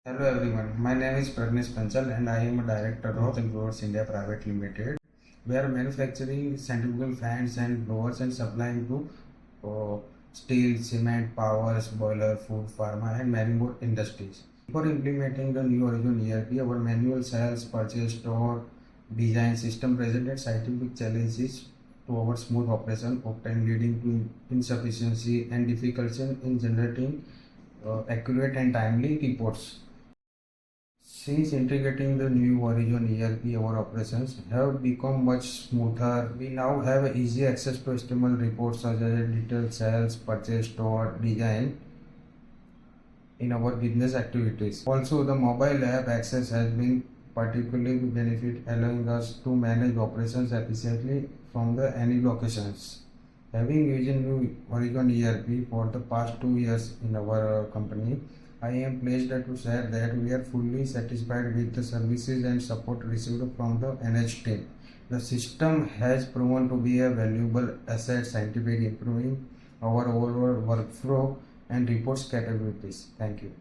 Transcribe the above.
Hello everyone, my name is Pragnesh Panchal and I am a director of Mittal Blowers Pvt Limited. We are manufacturing centrifugal fans and blowers and supplying to steel, cement, powers, boiler, food, pharma and many more industries. For implementing the new Horizon ERP, our manual sales, purchase, store, design system presented scientific challenges to our smooth operation, often leading to insufficiency and difficulty in generating accurate and timely reports. Since integrating the new Horizon ERP, our operations have become much smoother. We now have easy access to HTML reports such as detailed sales, purchase, store, design in our business activities. Also, the mobile app access has been particularly benefit, allowing us to manage operations efficiently from any locations. Having used new Horizon ERP for the past 2 years in our company, I am pleased to share that we are fully satisfied with the services and support received from the NH team. The system has proven to be a valuable asset, scientifically improving our overall workflow and reports capabilities. Thank you.